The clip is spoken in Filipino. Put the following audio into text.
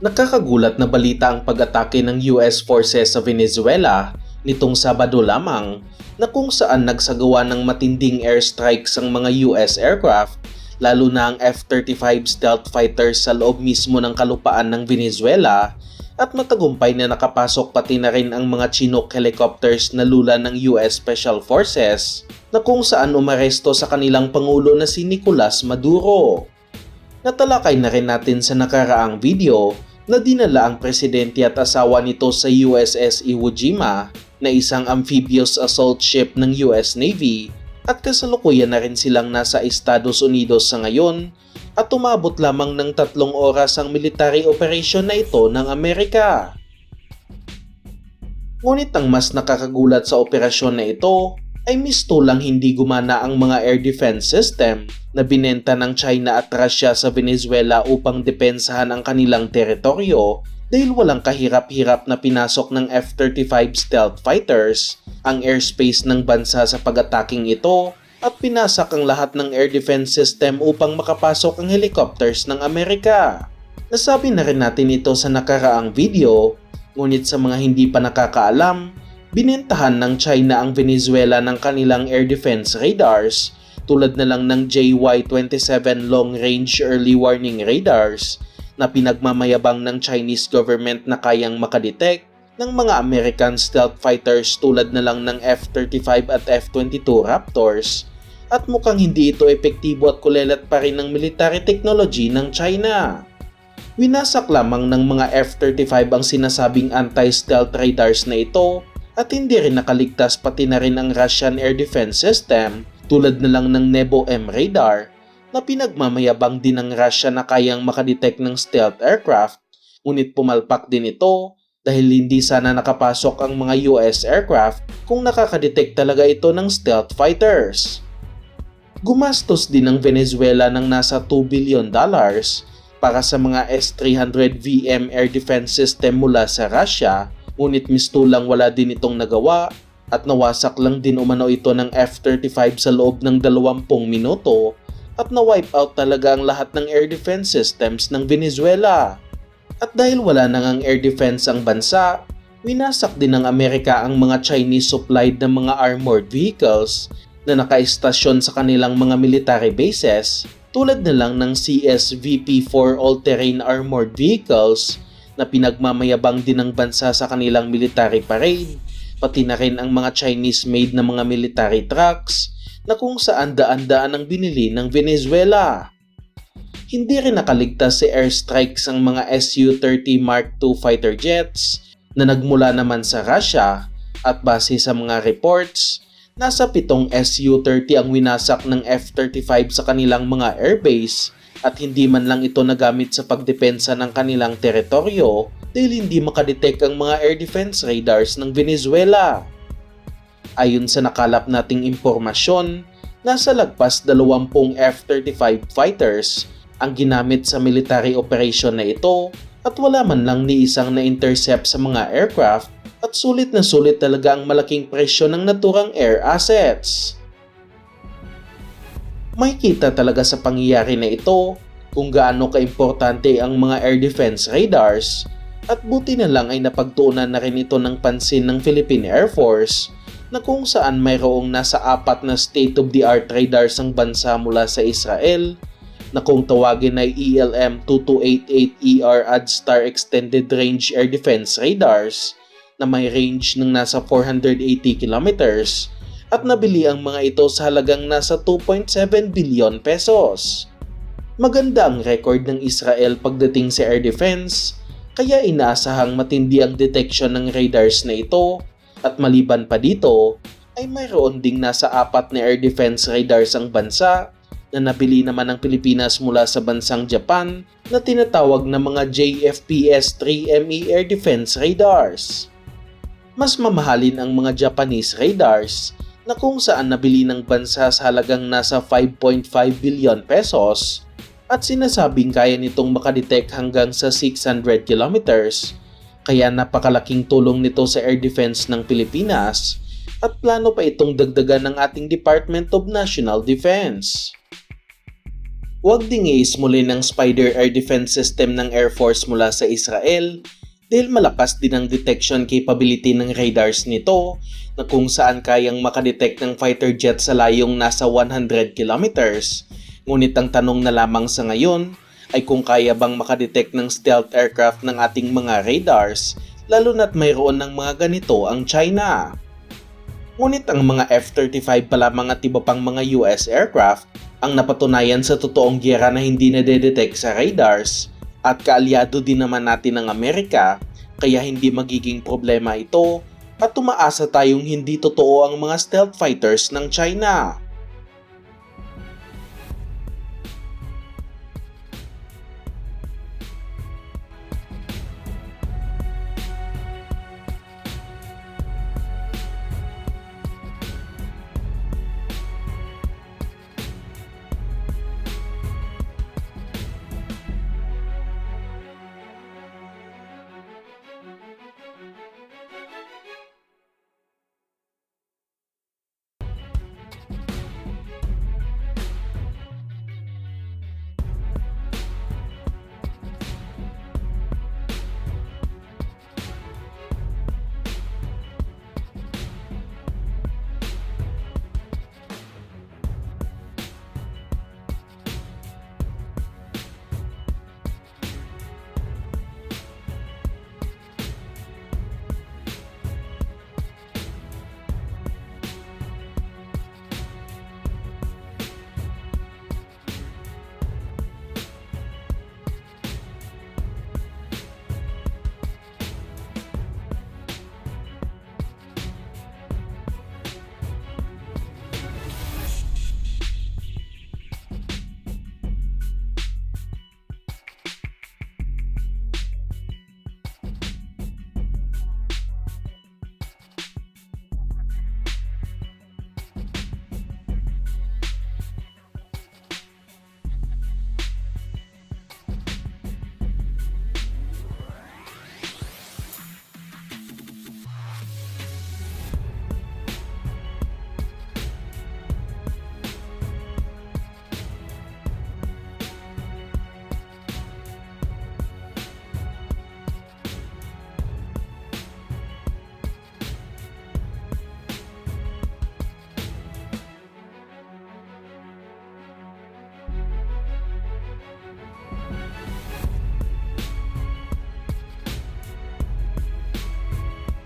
Nakakagulat na balita ang pag-atake ng US forces sa Venezuela nitong Sabado lamang na kung saan nagsagawa ng matinding airstrikes ang mga US aircraft lalo na ang F-35 stealth fighters sa loob mismo ng kalupaan ng Venezuela at matagumpay na nakapasok pati na rin ang mga Chinook helicopters na lula ng US Special Forces na kung saan umaresto sa kanilang pangulo na si Nicolas Maduro. Natalakay na rin natin sa nakaraang video na dinala ang presidente at asawa nito sa USS Iwo Jima na isang amphibious assault ship ng US Navy at kasalukuyan na rin silang nasa Estados Unidos sa ngayon at umabot lamang ng 3 oras ang military operation na ito ng Amerika. Ngunit ang mas nakakagulat sa operasyon na ito ay mistulang hindi gumana ang mga air defense system na binenta ng China at Russia sa Venezuela upang depensahan ang kanilang teritoryo dahil walang kahirap-hirap na pinasok ng F-35 stealth fighters ang airspace ng bansa sa pag-ataking ito at pinasak ang lahat ng air defense system upang makapasok ang helicopters ng Amerika. Nasabi na rin natin ito sa nakaraang video, ngunit sa mga hindi pa nakakaalam, binentahan ng China ang Venezuela ng kanilang air defense radars tulad na lang ng JY-27 Long Range Early Warning Radars na pinagmamayabang ng Chinese government na kayang makadetect ng mga American stealth fighters tulad na lang ng F-35 at F-22 Raptors at mukhang hindi ito epektibo at kulelat pa rin ng military technology ng China. Winasak lamang ng mga F-35 ang sinasabing anti-stealth radars na ito at hindi rin nakaligtas pati na rin ang Russian Air Defense System tulad na lang ng Nebo M radar na pinagmamayabang din ng Russia na kayang makadetect ng stealth aircraft, ngunit pumalpak din ito dahil hindi sana nakapasok ang mga US aircraft kung nakakadetect talaga ito ng stealth fighters. Gumastos din ang Venezuela ng nasa $2 billion para sa mga S-300VM air defense system mula sa Russia, ngunit mistulang wala din itong nagawa at nawasak lang din umano ito ng F-35 sa loob ng 20 minuto at na-wipe out talaga ang lahat ng air defense systems ng Venezuela. At dahil wala nang ang air defense ang bansa, winasak din ng Amerika ang mga Chinese supplied na mga armored vehicles na nakaistasyon sa kanilang mga military bases tulad na lang ng CSVP-4 all-terrain armored vehicles na pinagmamayabang din ng bansa sa kanilang military parade, pati na rin ang mga Chinese-made na mga military trucks na kung saan daan-daan ang binili ng Venezuela. Hindi rin nakaligtas si airstrikes ang mga Su-30 Mark II fighter jets na nagmula naman sa Russia at base sa mga reports, nasa 7 Su-30 ang winasak ng F-35 sa kanilang mga airbase at hindi man lang ito nagamit sa pagdepensa ng kanilang teritoryo dahil hindi makadetect ang mga air defense radars ng Venezuela. Ayon sa nakalap nating impormasyon, nasa lagpas 20 F-35 fighters ang ginamit sa military operation na ito at wala man lang ni isang na-intercept sa mga aircraft at sulit na sulit talaga ang malaking presyo ng naturang air assets. Makikita talaga sa pangyayari na ito kung gaano kaimportante ang mga air defense radars at buti na lang ay napagtuunan na rin ito ng pansin ng Philippine Air Force na kung saan mayroong nasa 4 na state-of-the-art radars ang bansa mula sa Israel na kung tawagin ay ELM-2288ER ADSTAR Extended Range Air Defense Radars na may range ng nasa 480 kilometers at nabili ang mga ito sa halagang nasa 2.7 billion pesos. Maganda ang record ng Israel pagdating sa air defense, kaya inaasahang matindi ang detection ng radars na ito at maliban pa dito ay mayroon ding nasa 4 na air defense radars ang bansa na nabili naman ng Pilipinas mula sa bansang Japan na tinatawag na mga JFPS-3ME air defense radars. Mas mamahalin ang mga Japanese radars na kung saan nabili ng bansa sa halagang nasa 5.5 billion pesos at sinasabing kaya nitong makadetect hanggang sa 600 kilometers, kaya napakalaking tulong nito sa air defense ng Pilipinas at plano pa itong dagdagan ng ating Department of National Defense. Huwag dingis muli ng Spider Air Defense System ng Air Force mula sa Israel dahil malakas din ang detection capability ng radars nito na kung saan kayang makadetect ng fighter jet sa layong nasa 100 kilometers. Ngunit ang tanong na lamang sa ngayon ay kung kaya bang makadetect ng stealth aircraft ng ating mga radars, lalo na't mayroon ng mga ganito ang China. Ngunit ang mga F-35 pa lamang at iba pang mga US aircraft ang napatunayan sa totoong giyera na hindi nadedetect sa radars at kaalyado din naman natin ng Amerika kaya hindi magiging problema ito at tumaasa tayong hindi totoo ang mga stealth fighters ng China.